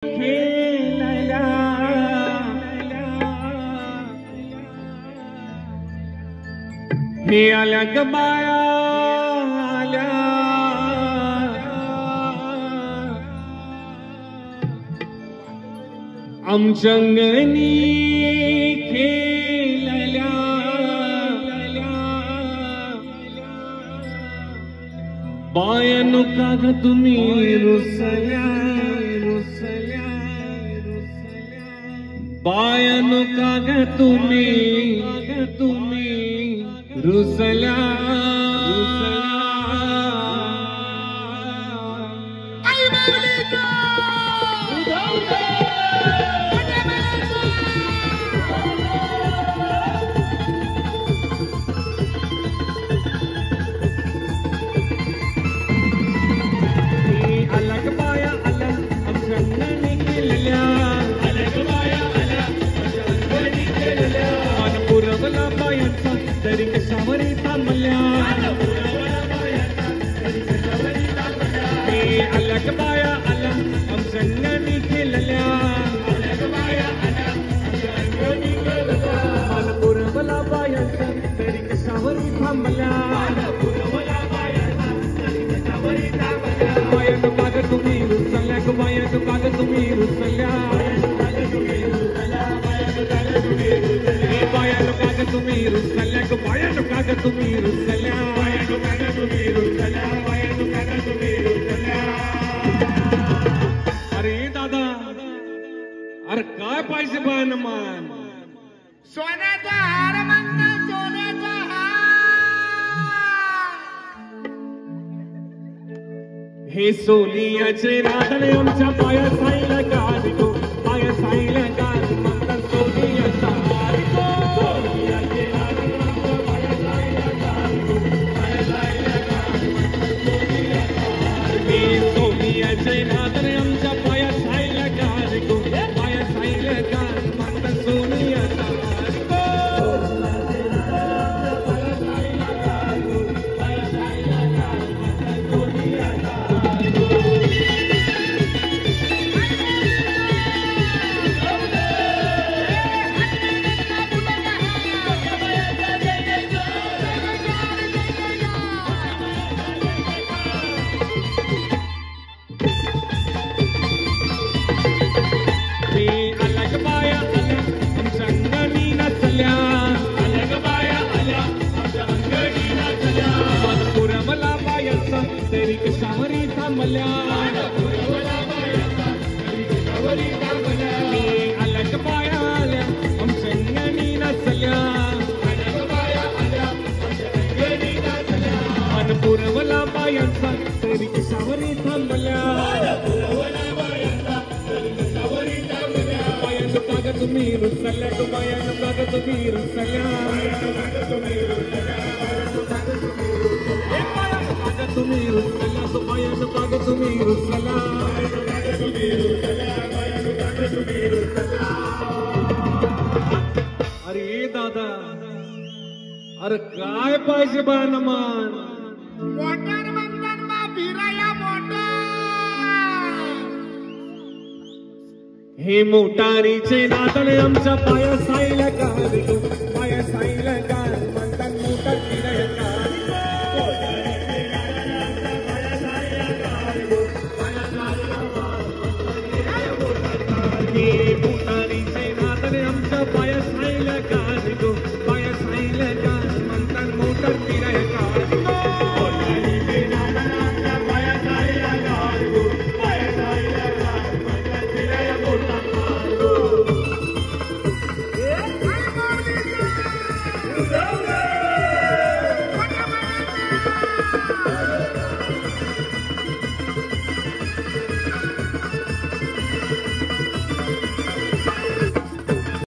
खेळल्या हे आल्या ग बाया आल्या आमच्या अंगणी खेळल्या बायानो का ग तुम्ही रुसल्या बायानो का ग तुम्ही रुसल्या अलग बाया अलग अमचंगणी केलेल्या पुरवला बायांचा तरी कशावरी थांबल्या अलग बाया अलग अमचंगणी केलेल्या पुरवला बायांचा तरी कशावरी थांबल्या बायानो काग तुम्ही रुसल्या ग बायानो काग तुम्ही रुसल्या बायानो काग तुम्ही रुसल्या ग बायानो काग तुम्ही रुसल्या अरे दादा अरे काय पाहिजे बायानं मान सोन्याचा हार म्हणणं सोन्याचा हार हे सोनियाचे नादले आमच्या पाया साईला गाज गो पाया साईला गाज म्हणतात सोनियाचा हार गो सोनियाचे नादले आमच्या पाया साईला गाज गो पाया साईला गाज म्हणतात सोनियाचा हार हे सोनियाचे नादले आमच्या पाया साईला गाज गो पाया साईला गाज म्हणतात सोनियाचा हार तरी कशावरी थांबल्या अलग बाया आल्या आमचंगणी नचल्या मन पुरवला बायांचा तरी कशावरी थांबल्या बायानो काग तुम्ही रुसल्या ग बायानो काग तुम्ही रुसल्या तुम्ही रुसल्या तो बायानो काग तुम्ही रुसल्या अरे दादा अरे काय पाहिजे बायानं मान मोटर म्हणतात बा फिराया मोटर हे मोटारीचे नादले आमच्या पाया साईला गाज गो